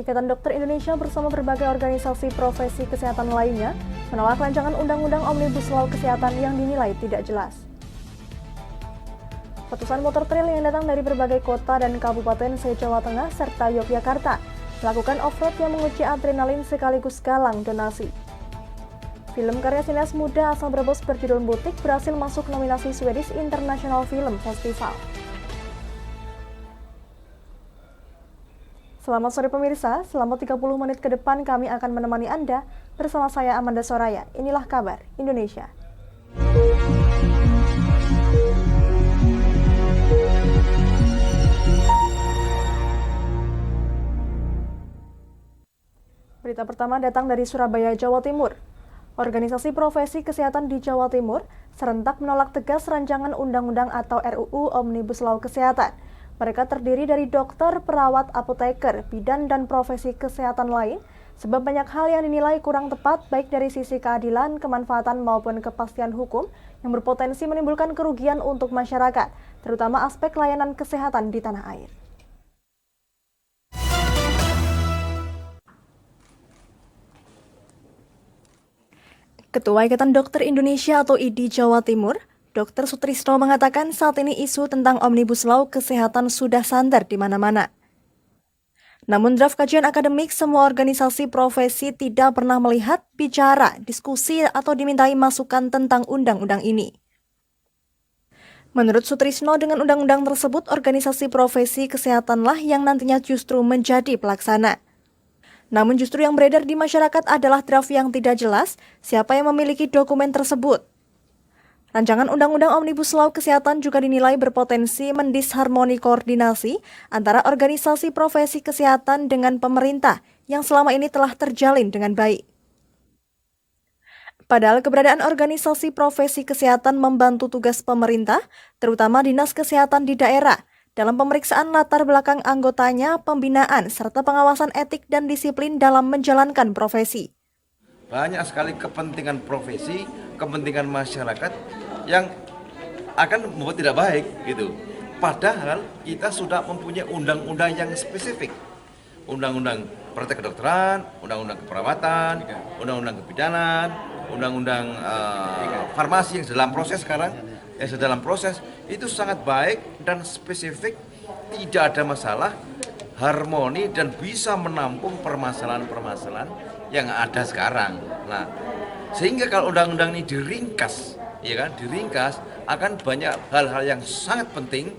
Ikatan Dokter Indonesia bersama berbagai organisasi profesi kesehatan lainnya menolak rancangan Undang-Undang Omnibus Law Kesehatan yang dinilai tidak jelas. Ratusan motor trail yang datang dari berbagai kota dan kabupaten se-Jawa Tengah serta Yogyakarta melakukan off-road yang menguji adrenalin sekaligus galang donasi. Film karya sineas muda asal Brebes berjudul Butik berhasil masuk nominasi Swedish International Film Festival. Selamat sore pemirsa, selama 30 menit ke depan kami akan menemani Anda bersama saya Amanda Soraya. Inilah kabar Indonesia. Berita pertama datang dari Surabaya, Jawa Timur. Organisasi profesi kesehatan di Jawa Timur serentak menolak tegas rancangan undang-undang atau RUU Omnibus Law Kesehatan. Mereka terdiri dari dokter, perawat, apoteker, bidan, dan profesi kesehatan lain, sebab banyak hal yang dinilai kurang tepat baik dari sisi keadilan, kemanfaatan, maupun kepastian hukum yang berpotensi menimbulkan kerugian untuk masyarakat, terutama aspek layanan kesehatan di tanah air. Ketua Ikatan Dokter Indonesia atau IDI Jawa Timur, Dr. Sutrisno mengatakan saat ini isu tentang Omnibus Law Kesehatan sudah santer di mana-mana. Namun draft kajian akademik semua organisasi profesi tidak pernah melihat, bicara, diskusi, atau dimintai masukan tentang undang-undang ini. Menurut Sutrisno, dengan undang-undang tersebut, organisasi profesi kesehatanlah yang nantinya justru menjadi pelaksana. Namun justru yang beredar di masyarakat adalah draft yang tidak jelas siapa yang memiliki dokumen tersebut. Rancangan Undang-Undang Omnibus Law Kesehatan juga dinilai berpotensi mendisharmoni koordinasi antara organisasi profesi kesehatan dengan pemerintah yang selama ini telah terjalin dengan baik. Padahal keberadaan organisasi profesi kesehatan membantu tugas pemerintah, terutama dinas kesehatan di daerah, dalam pemeriksaan latar belakang anggotanya, pembinaan, serta pengawasan etik dan disiplin dalam menjalankan profesi. Banyak sekali kepentingan profesi, kepentingan masyarakat yang akan membuat tidak baik gitu. Padahal kita sudah mempunyai undang-undang yang spesifik. Undang-undang praktek kedokteran, undang-undang keperawatan, undang-undang kebidanan, undang-undang farmasi yang dalam proses sekarang, yang dalam proses itu sangat baik dan spesifik, tidak ada masalah, harmoni dan bisa menampung permasalahan-permasalahan yang ada sekarang. Nah, sehingga kalau undang-undang ini diringkas, diringkas akan banyak hal-hal yang sangat penting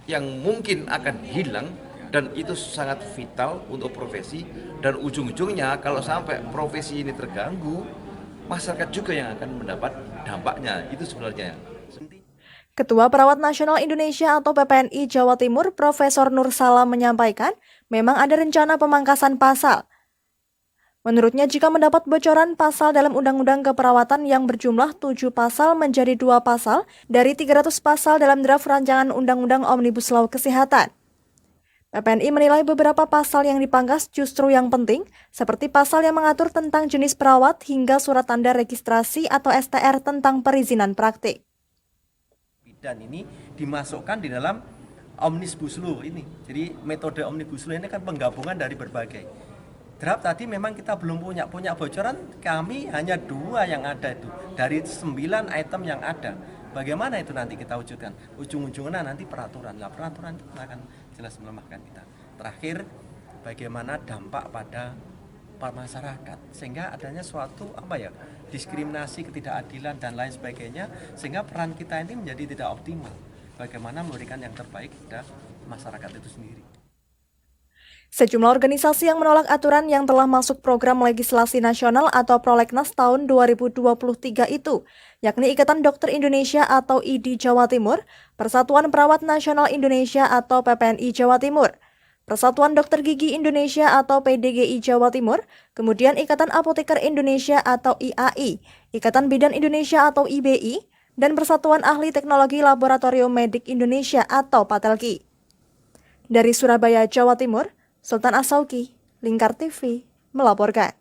yang mungkin akan hilang dan itu sangat vital untuk profesi dan ujung-ujungnya kalau sampai profesi ini terganggu, masyarakat juga yang akan mendapat dampaknya. Itu sebenarnya. Ketua Perawat Nasional Indonesia atau PPNI Jawa Timur, Profesor Nur Salam menyampaikan, memang ada rencana pemangkasan pasal. Menurutnya, jika mendapat bocoran pasal dalam Undang-Undang Keperawatan yang berjumlah 7 pasal menjadi 2 pasal dari 300 pasal dalam draft rancangan Undang-Undang Omnibus Law Kesehatan. PPNI menilai beberapa pasal yang dipangkas justru yang penting, seperti pasal yang mengatur tentang jenis perawat hingga surat tanda registrasi atau STR tentang perizinan praktik. Dan ini dimasukkan di dalam Omnibus Law ini. Jadi metode Omnibus Law ini kan penggabungan dari berbagai. Draft tadi memang kita belum punya bocoran, kami hanya 2 yang ada itu dari 9 item yang ada. Bagaimana itu nanti kita wujudkan? Ujung-ujungnya nanti peraturan. Nah, peraturan itu akan jelas melemahkan kita. Terakhir, bagaimana dampak pada masyarakat sehingga adanya suatu diskriminasi, ketidakadilan dan lain sebagainya sehingga peran kita ini menjadi tidak optimal. Bagaimana memberikan yang terbaik kepada masyarakat itu sendiri. Sejumlah organisasi yang menolak aturan yang telah masuk program legislasi nasional atau Prolegnas tahun 2023 itu, yakni Ikatan Dokter Indonesia atau IDI Jawa Timur, Persatuan Perawat Nasional Indonesia atau PPNI Jawa Timur, Persatuan Dokter Gigi Indonesia atau PDGI Jawa Timur, kemudian Ikatan Apoteker Indonesia atau IAI, Ikatan Bidan Indonesia atau IBI, dan Persatuan Ahli Teknologi Laboratorium Medik Indonesia atau PATELKI. Dari Surabaya, Jawa Timur, Sultan Asauki, Lingkar TV, melaporkan.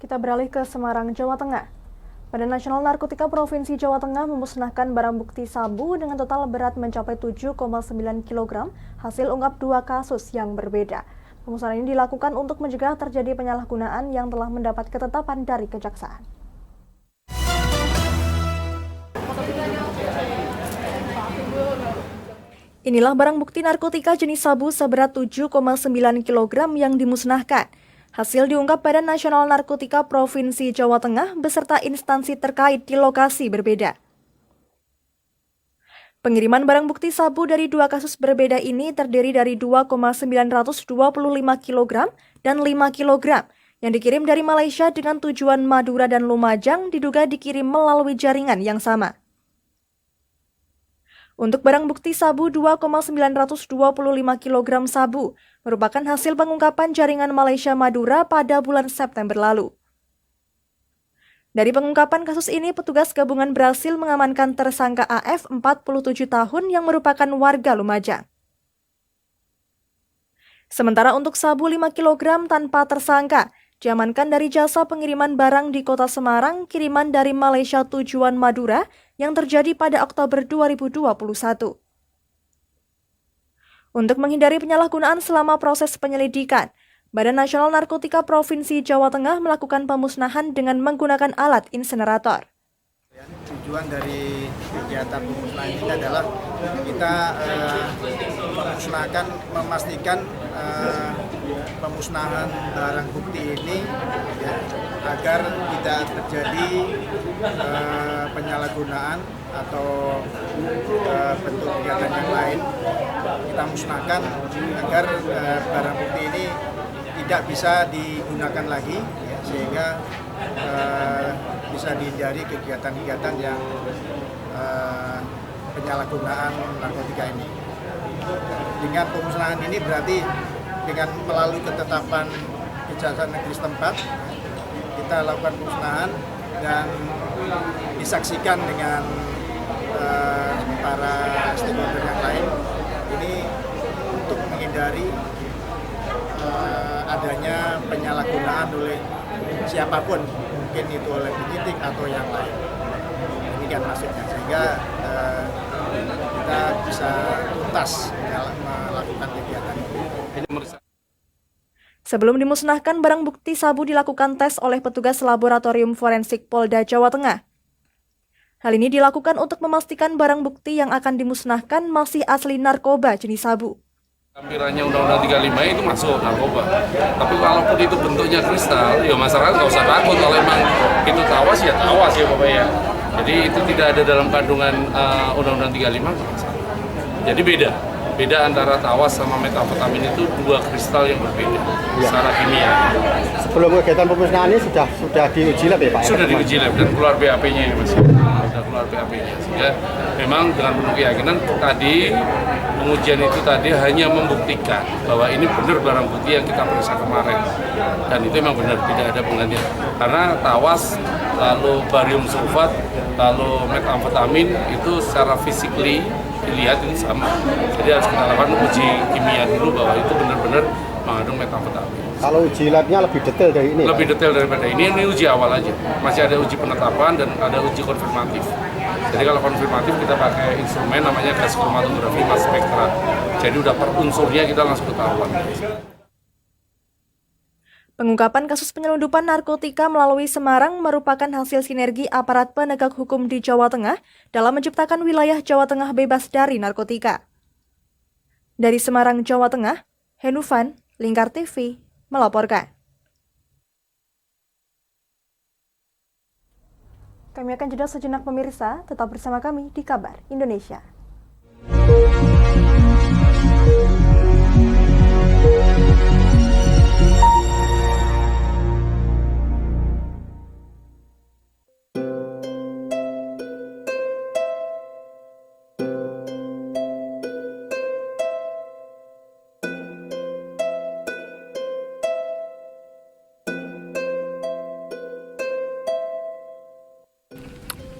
Kita beralih ke Semarang, Jawa Tengah. Badan Nasional Narkotika Provinsi Jawa Tengah memusnahkan barang bukti sabu dengan total berat mencapai 7,9 kg hasil ungkap 2 kasus yang berbeda. Pemusnahan ini dilakukan untuk mencegah terjadi penyalahgunaan yang telah mendapat ketetapan dari kejaksaan. Inilah barang bukti narkotika jenis sabu seberat 7,9 kg yang dimusnahkan. Hasil diungkap Badan Nasional Narkotika Provinsi Jawa Tengah beserta instansi terkait di lokasi berbeda. Pengiriman barang bukti sabu dari 2 kasus berbeda ini terdiri dari 2,925 kg dan 5 kg yang dikirim dari Malaysia dengan tujuan Madura dan Lumajang diduga dikirim melalui jaringan yang sama. Untuk barang bukti sabu 2,925 kg sabu merupakan hasil pengungkapan jaringan Malaysia Madura pada bulan September lalu. Dari pengungkapan kasus ini, petugas gabungan berhasil mengamankan tersangka AF 47 tahun yang merupakan warga Lumajang. Sementara untuk sabu 5 kg tanpa tersangka, diamankan dari jasa pengiriman barang di Kota Semarang, kiriman dari Malaysia tujuan Madura yang terjadi pada Oktober 2021. Untuk menghindari penyalahgunaan selama proses penyelidikan, Badan Nasional Narkotika Provinsi Jawa Tengah melakukan pemusnahan dengan menggunakan alat insenerator. Tujuan dari kegiatan pemusnahan ini adalah kita memastikan pemusnahan barang bukti ini ya, agar tidak terjadi penyalahgunaan atau bentuk kegiatan yang lain. Kita musnahkan agar barang bukti ini tidak bisa digunakan lagi ya, sehingga bisa dihindari kegiatan-kegiatan yang penyalahgunaan narkotika ini. Dengan pemusnahan ini berarti dengan melalui ketetapan Kejaksaan Negeri setempat kita lakukan pemusnahan dan disaksikan dengan para stakeholder yang lain ini untuk menghindari adanya penyalahgunaan oleh siapapun, mungkin itu oleh penyidik atau yang lain. Ini kan maksudnya, sehingga kita bisa tuntas melakukan kegiatan ini. Sebelum dimusnahkan, barang bukti sabu dilakukan tes oleh petugas laboratorium forensik Polda Jawa Tengah. Hal ini dilakukan untuk memastikan barang bukti yang akan dimusnahkan masih asli narkoba jenis sabu. Lampirannya Undang-Undang 35 itu masuk narkoba. Tapi walaupun itu bentuknya kristal, ya masyarakat nggak usah takut. Kalau memang itu tawas ya Bapak ya. Jadi itu tidak ada dalam kandungan Undang-Undang 35. Jadi beda antara tawas sama metamfetamin itu 2 kristal yang berbeda secara kimia. Sebelum kegiatan pemusnahan ini sudah diuji lab ya Pak? Sudah diuji lab dan keluar BAP-nya ya Mas. Sudah keluar BAP-nya. Sehingga memang dengan penuh keyakinan tadi pengujian itu tadi hanya membuktikan bahwa ini benar barang bukti yang kita periksa kemarin. Dan itu memang benar, tidak ada penggantian. Karena tawas, lalu barium sulfat, lalu metamfetamin itu secara physically dilihat ini sama. Jadi harus kita lakukan uji kimia dulu bahwa itu benar-benar mengandung metamfetamin. Kalau uji labnya lebih detail dari ini? Lebih detail daripada ini uji awal aja. Masih ada uji penetapan dan ada uji konfirmatif. Jadi kalau konfirmatif kita pakai instrumen namanya gas kromatografi mass spectra. Jadi udah per unsurnya kita langsung ketahuan. Pengungkapan kasus penyelundupan narkotika melalui Semarang merupakan hasil sinergi aparat penegak hukum di Jawa Tengah dalam menciptakan wilayah Jawa Tengah bebas dari narkotika. Dari Semarang, Jawa Tengah, Henufan, Lingkar TV, melaporkan. Kami akan jeda sejenak pemirsa, tetap bersama kami di Kabar Indonesia.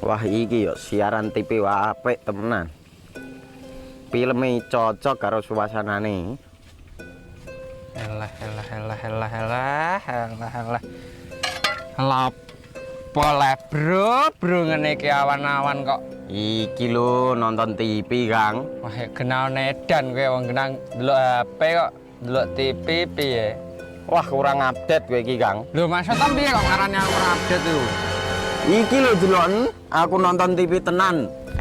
Wah iki yo siaran TV wae apik temenan. Filme cocok karo suasanane. Elah. Apa bro ngene iki awan-awan kok. Iki lho nonton TV, Kang. Wah, kenal nedan kowe wong kenang delok HP kok delok TV piye? Wah, kurang update kowe iki, Kang. Lho maksudnya piye kok ngarani aku ora update itu? Iki lho deloken aku nonton TV tenan.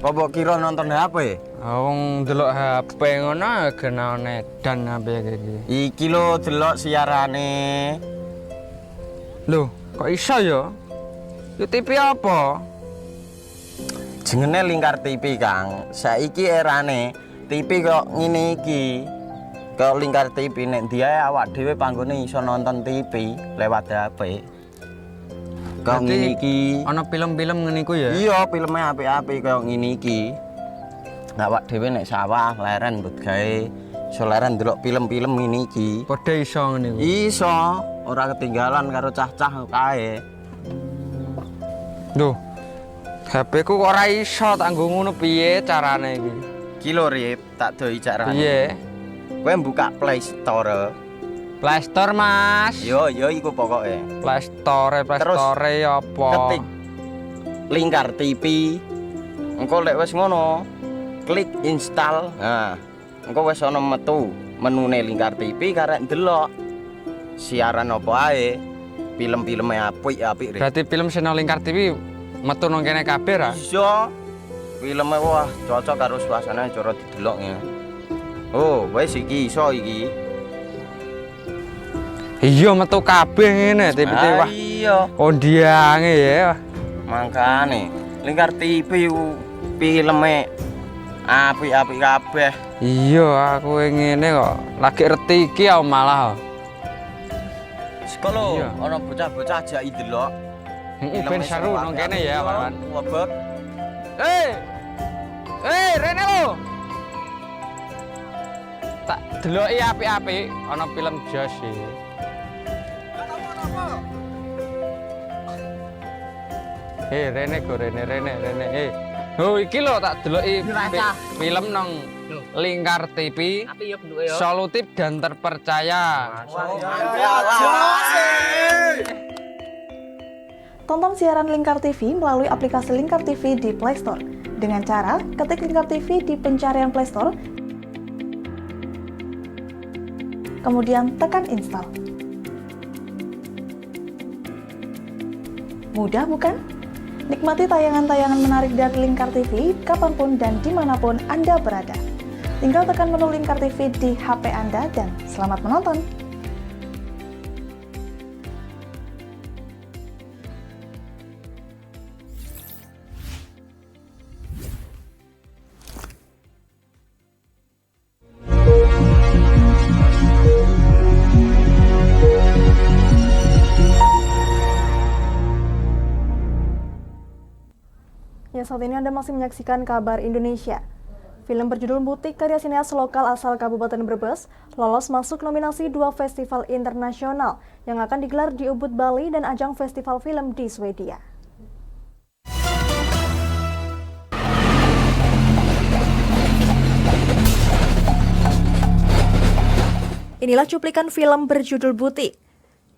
Apa kira nonton HP? Wong delok HP ngono kenal nedan apa iki. Iki lho delok siarane. Lho, kok iso ya? Yo TV apa? Jenenge Lingkar TV, Kang. Saiki erane TV kok ngene iki. Kok Lingkar TV nek dia awak dhewe panggone iso nonton TV lewat HP. Kok ngene iki. Ana film-film ngene iku ya? Iya, filme apik-apik kaya ngene iki. Awak dhewe nek sawah leren mbut gawe iso leren ndelok film-film ngene iki. Padha iso ngene iku. Iso, ora ketinggalan karo cah-cah kae. Duh. HP ku kok ora iso tak nggo ngono piye carane iki? Ki lho Rip, tak doi carane. Piye? Kowe buka Play Store. Play Store, Mas. Yo iku pokoke. Play Store apa? Ketik Lingkar TV. Engko lek wis ngono, klik install. Nah, engko wis ana metu menune Lingkar TV karek ndelok siaran apa ae. Film-filme apik-apik. Berarti film channel Lingkar TV metu nang kene kabeh ra? Iso. Filme wah cocok karo suasana cara didelok ya. Oh, wis iki iso iki. Iya metu kabeh ngene TV wah. Iya. Ondiange ya. Mangkane Lingkar TV ku filme apik-apik kabeh. Iya, aku ngene kok. Lagi reti iki aku malah. Sekolo, Iya. ana bocah-bocah ajak delok. Heeh, ben seru nang kene ya, kawan. Wabek. Rene lo. Tak deloki apik-apik ana film Josh iki. Rene go Rene. Oh iki lho tak deloki film nang Lingkar TV. Solutif dan terpercaya. Tonton siaran Lingkar TV melalui aplikasi Lingkar TV di Play Store. Dengan cara ketik Lingkar TV di pencarian Play Store, kemudian tekan install. Mudah bukan? Nikmati tayangan-tayangan menarik dari Lingkar TV kapanpun dan dimanapun Anda berada. Tinggal tekan menu Lingkar TV di HP Anda dan selamat menonton! Ya, saat ini Anda masih menyaksikan Kabar Indonesia. Film berjudul Butik karya sineas lokal asal Kabupaten Brebes lolos masuk nominasi 2 festival internasional yang akan digelar di Ubud, Bali dan ajang festival film di Swedia. Inilah cuplikan film berjudul Butik,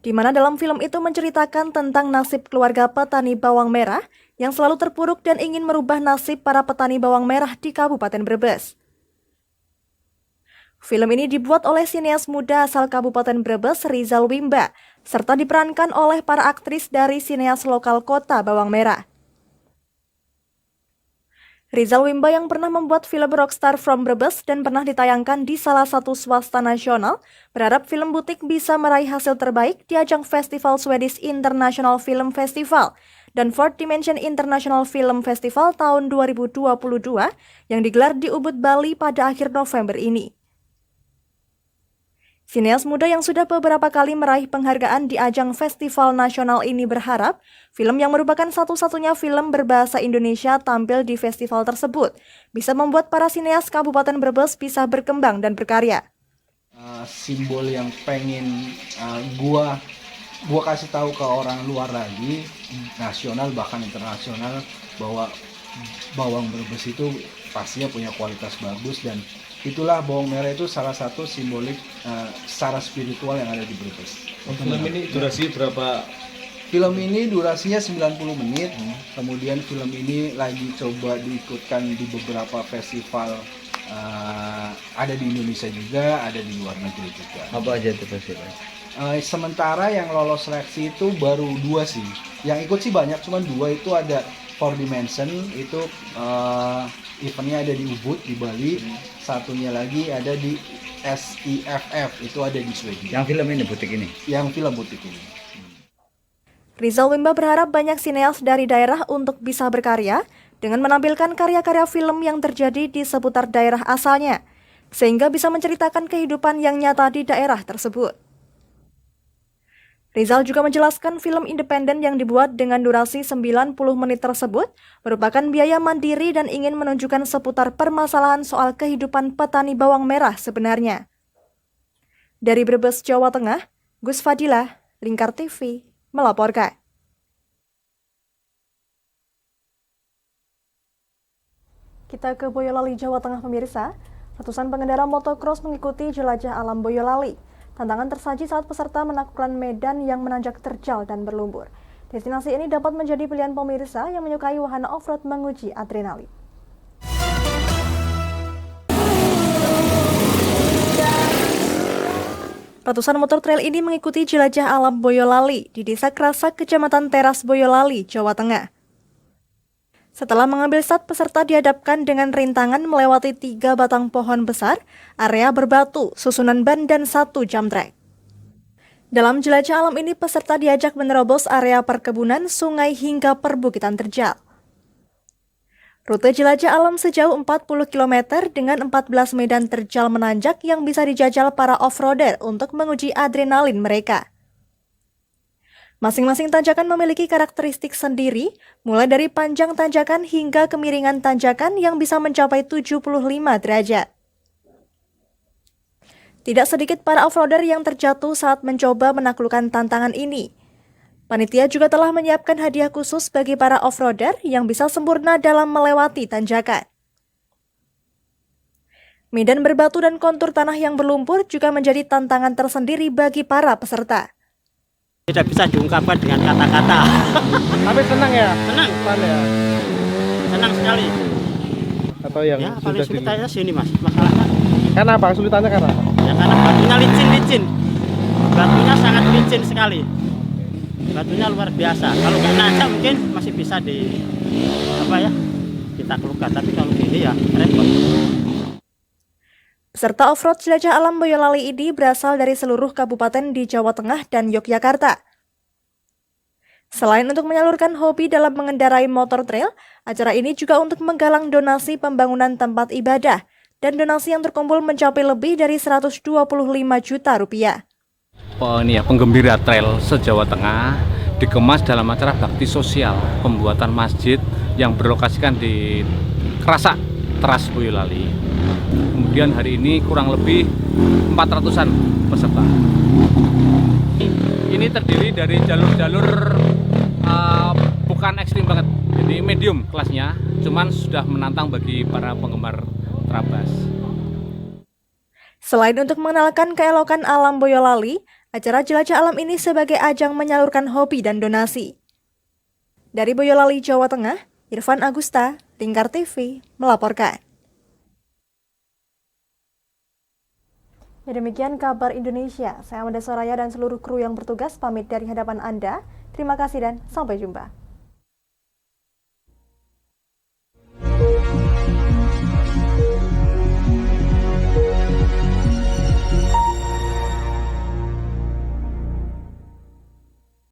di mana dalam film itu menceritakan tentang nasib keluarga petani bawang merah yang selalu terpuruk dan ingin merubah nasib para petani bawang merah di Kabupaten Brebes. Film ini dibuat oleh sineas muda asal Kabupaten Brebes, Rizal Wimba, serta diperankan oleh para aktris dari sineas lokal kota Bawang Merah. Rizal Wimba yang pernah membuat film Rockstar from Brebes dan pernah ditayangkan di salah satu swasta nasional, berharap film Butik bisa meraih hasil terbaik di ajang Festival Swedish International Film Festival dan Fourth Dimension International Film Festival tahun 2022 yang digelar di Ubud, Bali pada akhir November ini. Sineas muda yang sudah beberapa kali meraih penghargaan di ajang festival nasional ini berharap film yang merupakan satu-satunya film berbahasa Indonesia tampil di festival tersebut bisa membuat para sineas Kabupaten Brebes bisa berkembang dan berkarya. Simbol yang pengen gua kasih tahu ke orang luar lagi, nasional bahkan internasional, bahwa bawang Brebes itu pastinya punya kualitas bagus, dan itulah bawang merah itu salah satu simbolik secara spiritual yang ada di Brebes. Film ini durasi berapa Film ini durasinya 90 menit. Kemudian film ini lagi coba diikutkan di beberapa festival, ada di Indonesia juga, ada di luar negeri juga. Apa aja itu festival? Sementara yang lolos seleksi itu baru 2 sih. Yang ikut sih banyak, cuman 2 itu ada Four Dimension, itu eventnya ada di Ubud di Bali. Satunya lagi ada di SIFF, itu ada di Swedia. Yang film ini, butik ini? Yang film butik ini. Rizal Wimba berharap banyak sineas dari daerah untuk bisa berkarya dengan menampilkan karya-karya film yang terjadi di seputar daerah asalnya, sehingga bisa menceritakan kehidupan yang nyata di daerah tersebut. Rizal juga menjelaskan film independen yang dibuat dengan durasi 90 menit tersebut merupakan biaya mandiri dan ingin menunjukkan seputar permasalahan soal kehidupan petani bawang merah sebenarnya. Dari Brebes, Jawa Tengah, Gus Fadilah, Lingkar TV, melaporkan. Kita ke Boyolali, Jawa Tengah, pemirsa. Ratusan pengendara motocross mengikuti jelajah alam Boyolali. Tantangan tersaji saat peserta menaklukkan medan yang menanjak terjal dan berlumpur. Destinasi ini dapat menjadi pilihan pemirsa yang menyukai wahana off-road menguji adrenalin. Ratusan motor trail ini mengikuti jelajah alam Boyolali di Desa Krasak, Kecamatan Teras, Boyolali, Jawa Tengah. Setelah mengambil start, peserta dihadapkan dengan rintangan melewati 3 batang pohon besar, area berbatu, susunan ban, dan 1 jump track. Dalam jelajah alam ini, peserta diajak menerobos area perkebunan, sungai, hingga perbukitan terjal. Rute jelajah alam sejauh 40 km dengan 14 medan terjal menanjak yang bisa dijajal para off-roader untuk menguji adrenalin mereka. Masing-masing tanjakan memiliki karakteristik sendiri, mulai dari panjang tanjakan hingga kemiringan tanjakan yang bisa mencapai 75 derajat. Tidak sedikit para off-roader yang terjatuh saat mencoba menaklukkan tantangan ini. Panitia juga telah menyiapkan hadiah khusus bagi para off-roader yang bisa sempurna dalam melewati tanjakan. Medan berbatu dan kontur tanah yang berlumpur juga menjadi tantangan tersendiri bagi para peserta. Tidak bisa diungkapkan dengan kata-kata. Tapi senang ya? Senang. Ya? Senang sekali. Atau yang Ya, paling sulitnya sini mas, masalahnya. Karena apa? Kesulitannya karena apa? Ya karena batunya licin. Batunya sangat licin sekali. Batunya luar biasa. Kalau nggak nanjak mungkin masih bisa kita keluarkan. Tapi kalau gini ya repot. Peserta off-road jelajah alam Boyolali ini berasal dari seluruh kabupaten di Jawa Tengah dan Yogyakarta. Selain untuk menyalurkan hobi dalam mengendarai motor trail, acara ini juga untuk menggalang donasi pembangunan tempat ibadah, dan donasi yang terkumpul mencapai lebih dari 125 juta rupiah. Penggembira trail se-Jawa Tengah dikemas dalam acara bakti sosial pembuatan masjid yang berlokasikan di Krasak, Teras, Boyolali. Kemudian hari ini kurang lebih 400-an peserta. Ini terdiri dari jalur-jalur bukan ekstrim banget, jadi medium kelasnya, cuman sudah menantang bagi para penggemar Trabas. Selain untuk mengenalkan keelokan alam Boyolali, acara jelajah alam ini sebagai ajang menyalurkan hobi dan donasi. Dari Boyolali, Jawa Tengah, Irfan Agusta, Lingkar TV, melaporkan. Ya, demikian kabar Indonesia. Saya Amanda Soraya dan seluruh kru yang bertugas pamit dari hadapan Anda. Terima kasih dan sampai jumpa.